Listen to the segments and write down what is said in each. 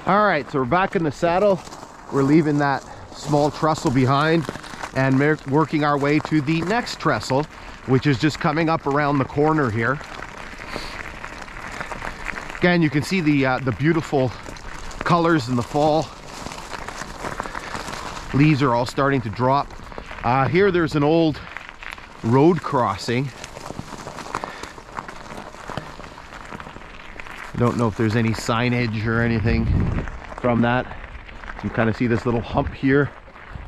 All right, so we're back in the saddle. We're leaving that small trestle behind and working our way to the next trestle, which is just coming up around the corner here. Again, you can see the beautiful colors in the fall. Leaves are all starting to drop. Here there's an old road crossing. I don't know if there's any signage or anything from that. You kind of see this little hump here,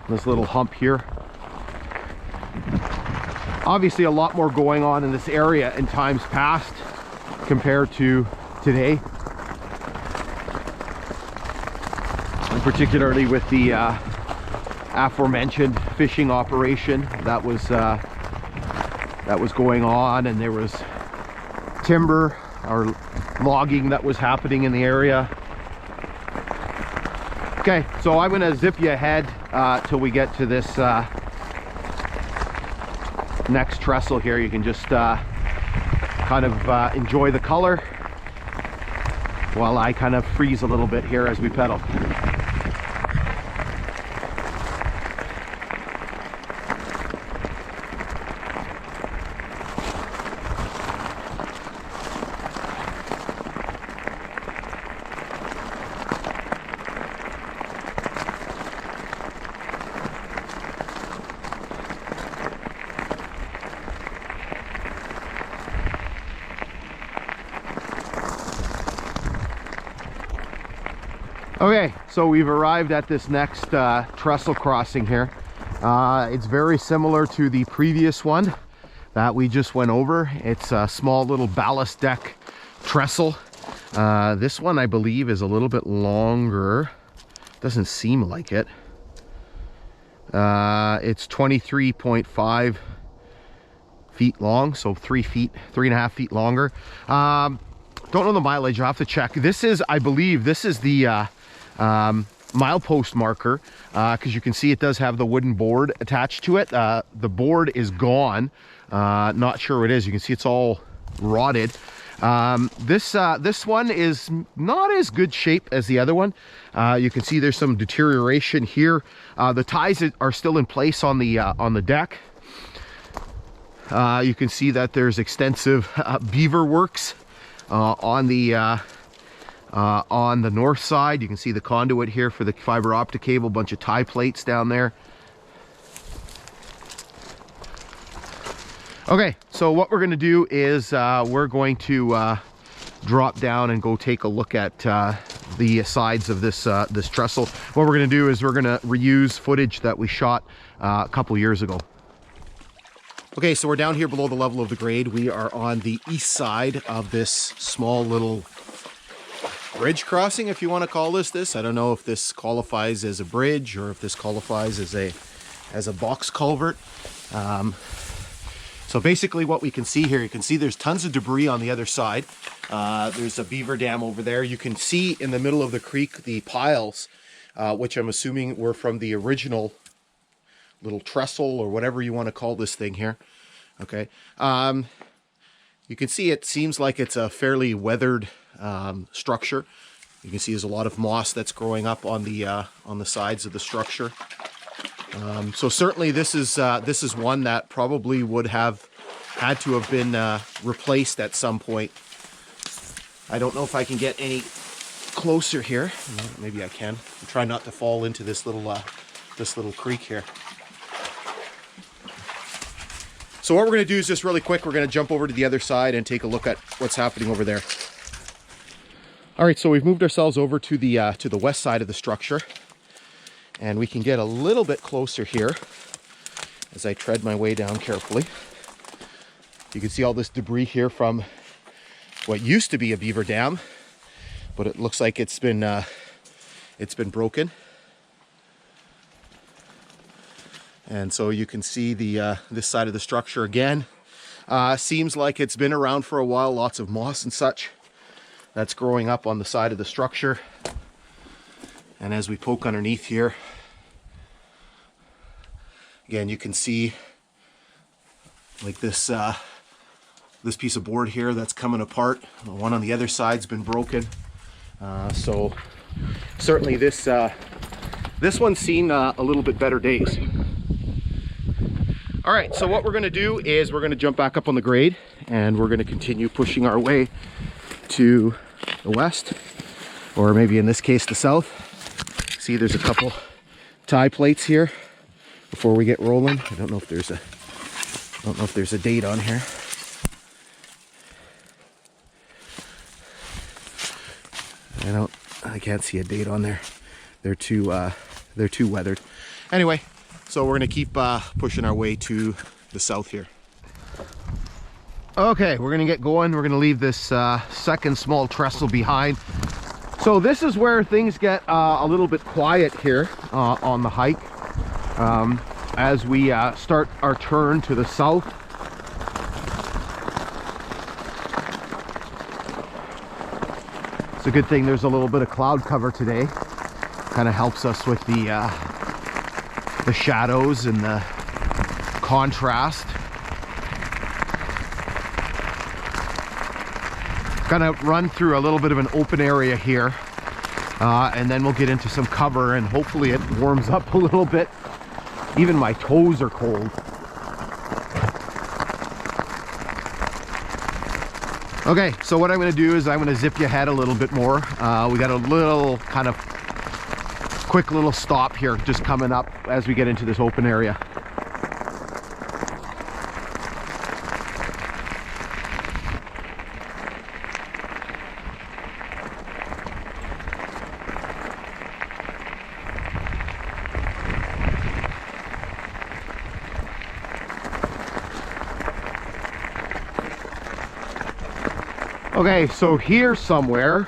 this little hump here. Obviously a lot more going on in this area in times past compared to today. And particularly with the aforementioned fishing operation that was going on, and there was timber or logging that was happening in the area. Okay, so I'm gonna zip you ahead till we get to this next trestle here. You can just kind of enjoy the color while I kind of freeze a little bit here as we pedal. Okay, so we've arrived at this next trestle crossing here. It's very similar to the previous one that we just went over. It's a small little ballast deck trestle. This one, I believe, is a little bit longer. Doesn't seem like it. It's 23.5 feet long, so 3.5 feet longer. Don't know the mileage, I'll have to check. This is, I believe, this is the milepost marker, because you can see it does have the wooden board attached to it. The board is gone. Not sure what it is. You can see it's all rotted. This one is not as good shape as the other one. You can see there's some deterioration here. The ties are still in place on the deck. You can see that there's extensive beaver works on the north side. You can see the conduit here for the fiber optic cable, bunch of tie plates down there. Okay, so what we're going to do is we're going to drop down and go take a look at the sides of this this trestle. What we're going to do is we're going to reuse footage that we shot a couple years ago. Okay, so we're down here below the level of the grade. We are on the east side of this small little bridge crossing, if you want to call this. I don't know if this qualifies as a bridge or if this qualifies as a box culvert. So basically what we can see here, you can see there's tons of debris on the other side. There's a beaver dam over there. You can see in the middle of the creek the piles, which I'm assuming were from the original little trestle or whatever you want to call this thing here. Okay. You can see it seems like it's a fairly weathered structure. You can see there's a lot of moss that's growing up on the sides of the structure. So certainly this is one that probably would have had to have been replaced at some point. I don't know if I can get any closer here. Maybe I can. I'm trying not to fall into this little creek here. So what we're going to do is just really quick, we're going to jump over to the other side and take a look at what's happening over there. All right, so we've moved ourselves over to the west side of the structure, and we can get a little bit closer here as I tread my way down carefully. You can see all this debris here from what used to be a beaver dam, but it looks like it's been broken. And so you can see this side of the structure again. Seems like it's been around for a while, lots of moss and such that's growing up on the side of the structure. And as we poke underneath here, again, you can see like this piece of board here that's coming apart. The one on the other side's been broken. So certainly this one's seen a little bit better days. All right, so what we're gonna do is we're gonna jump back up on the grade and we're gonna continue pushing our way to the west, or maybe in this case, the south. See, there's a couple tie plates here before we get rolling. I don't know if there's a date on here. I can't see a date on there. They're too weathered. Anyway, so we're gonna keep pushing our way to the south here. Okay, we're gonna get going. We're gonna leave this second small trestle behind. So this is where things get a little bit quiet here on the hike. As we start our turn to the south. It's a good thing there's a little bit of cloud cover today. Kind of helps us with the shadows and the contrast. Gonna run through a little bit of an open area here, and then we'll get into some cover, and hopefully it warms up a little bit. Even my toes are cold. Okay, so what I'm gonna do is I'm gonna zip you ahead a little bit more. We got a little kind of quick little stop here just coming up as we get into this open area. Okay, so here somewhere,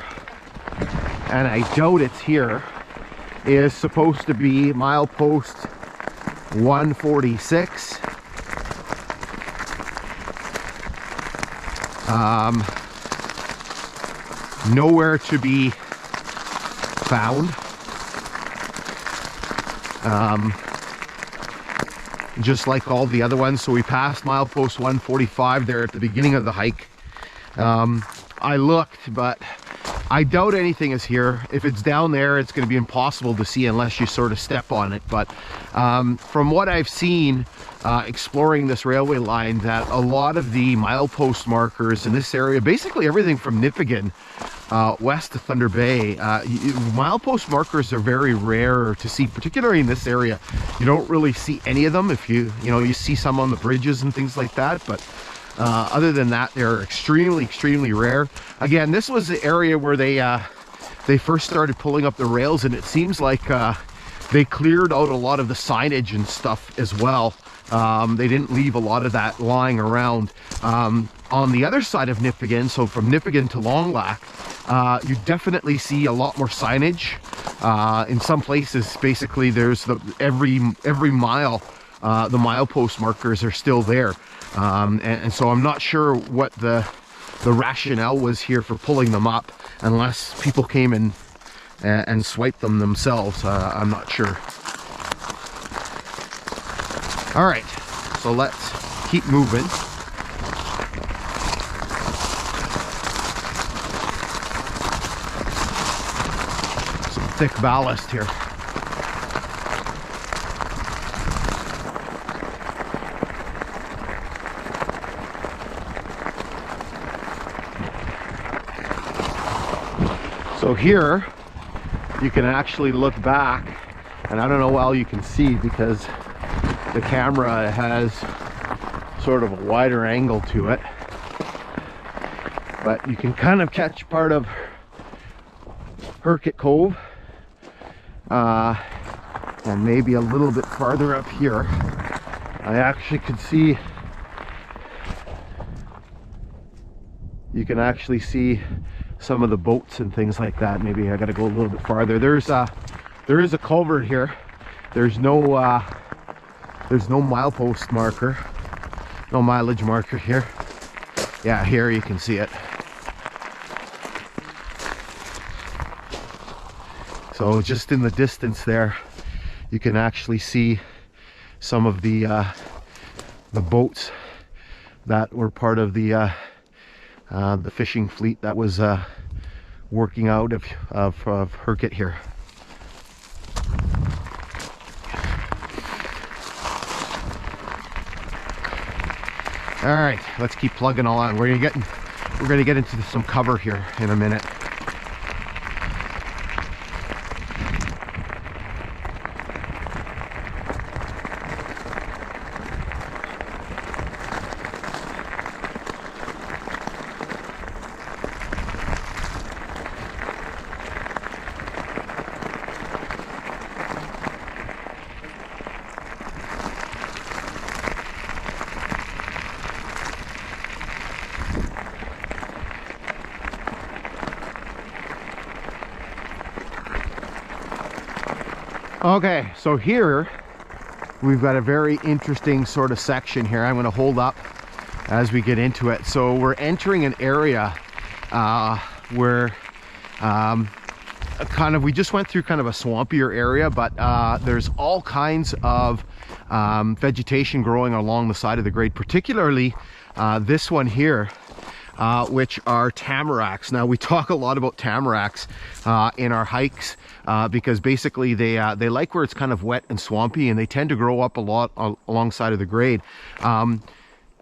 and I doubt it's here, is supposed to be milepost 146. Nowhere to be found. Just like all the other ones. So we passed milepost 145 there at the beginning of the hike. I looked, but I doubt anything is here. If it's down there, it's going to be impossible to see unless you sort of step on it. But from what I've seen exploring this railway line, that a lot of the milepost markers in this area, basically everything from Nipigon west to Thunder Bay, milepost markers are very rare to see, particularly in this area. You don't really see any of them. If you see some on the bridges and things like that, but other than that, they're extremely rare. Again, this was the area where they first started pulling up the rails, and it seems like they cleared out a lot of the signage and stuff as well. They didn't leave a lot of that lying around. On the other side of Nipigon, so from Nipigon to Long Lac, you definitely see a lot more signage. In some places, basically, there's every mile, the milepost markers are still there. And so I'm not sure what the rationale was here for pulling them up, unless people came in and swiped them themselves. I'm not sure. All right, so let's keep moving. Some thick ballast here. So here you can actually look back, and I don't know how you can see because the camera has sort of a wider angle to it, but you can kind of catch part of Hurkett Cove, and maybe a little bit farther up here I actually could see, you can actually see some of the boats and things like that. Maybe I gotta go a little bit farther. There is a culvert here. There's no milepost marker, no mileage marker here. Yeah, here you can see it. So just in the distance there, you can actually see some of the boats that were part of the fishing fleet that was working out of Hurkett here. All right, let's keep plugging all on. We're gonna get into some cover here in a minute. Okay, so here we've got a very interesting sort of section here. I'm going to hold up as we get into it. So we're entering an area where we just went through kind of a swampier area, but there's all kinds of vegetation growing along the side of the grade, particularly this one here, which are tamaracks. Now, we talk a lot about tamaracks in our hikes because basically they like where it's kind of wet and swampy, and they tend to grow up a lot alongside of the grade.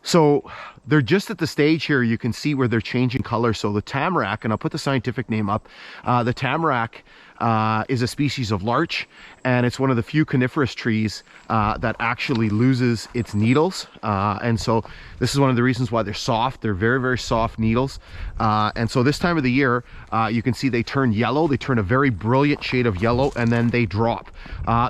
So they're just at the stage here, you can see where they're changing color. So the tamarack, and I'll put the scientific name up, the tamarack is a species of larch, and it's one of the few coniferous trees that actually loses its needles. And so this is one of the reasons why they're soft. They're very, very soft needles. And so this time of the year, you can see they turn yellow. They turn a very brilliant shade of yellow, and then they drop.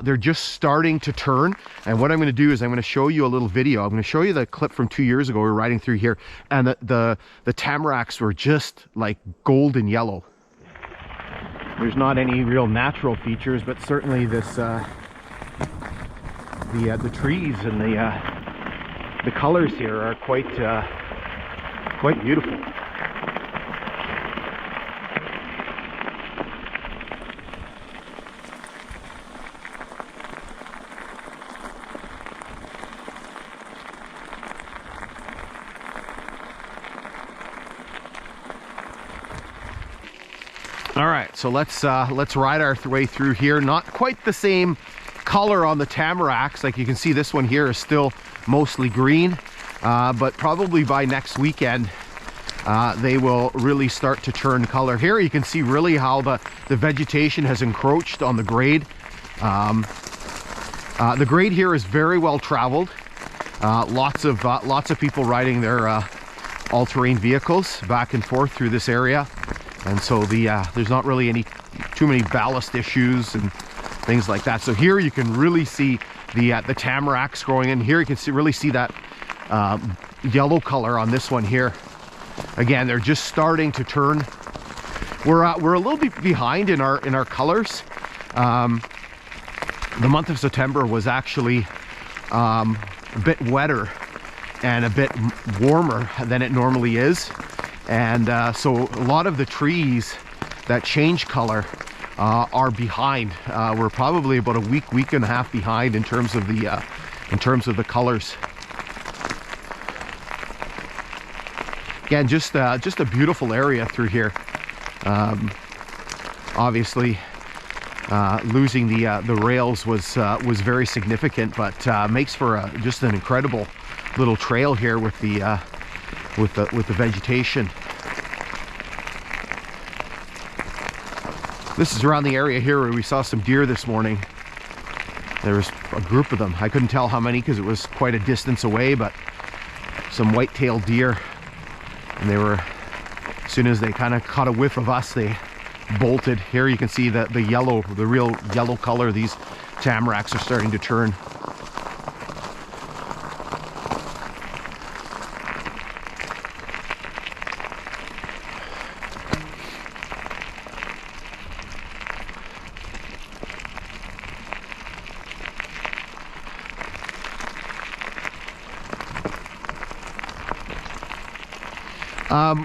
They're just starting to turn. And what I'm going to do is I'm going to show you a little video. I'm going to show you the clip from 2 years ago. We were riding through here, and the tamaracks were just like golden yellow. There's not any real natural features, but certainly this the trees and the colors here are quite beautiful. All right, so let's ride our way through here. Not quite the same color on the tamaracks. Like you can see, this one here is still mostly green, but probably by next weekend they will really start to turn color. Here you can see really how the vegetation has encroached on the grade. The grade here is very well traveled. Lots of people riding their all-terrain vehicles back and forth through this area. And so there's not really too many ballast issues and things like that. So here you can really see the tamaracks growing in. Here you can really see that yellow color on this one here. Again, they're just starting to turn. We're a little bit behind in our colors. The month of September was actually a bit wetter and a bit warmer than it normally is. And so a lot of the trees that change color are behind. We're probably about a week and a half behind in terms of the colors. Again, just a beautiful area through here. Obviously, losing the rails was very significant, but makes for just an incredible little trail here with the vegetation. This is around the area here where we saw some deer this morning. There was a group of them. I couldn't tell how many because it was quite a distance away, but some white-tailed deer. And they were, as soon as they kind of caught a whiff of us, they bolted. Here you can see the yellow, the real yellow color. These tamaracks are starting to turn.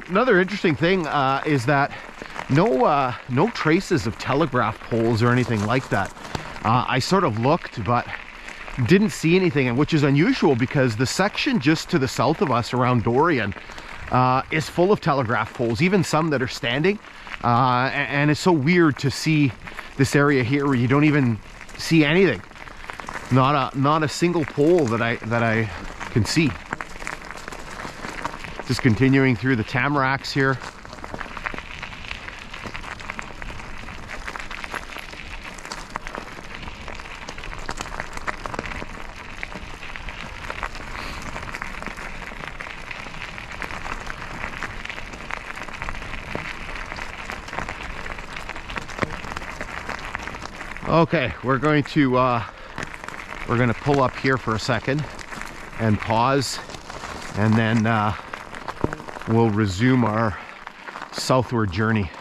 Another interesting thing is that no traces of telegraph poles or anything like that. I sort of looked, but didn't see anything, which is unusual because the section just to the south of us around Dorion is full of telegraph poles, even some that are standing. And it's so weird to see this area here where you don't even see anything. Not a single pole that I can see. Just continuing through the tamaracks here. Okay, we're going to pull up here for a second and pause, and then we'll resume our southward journey.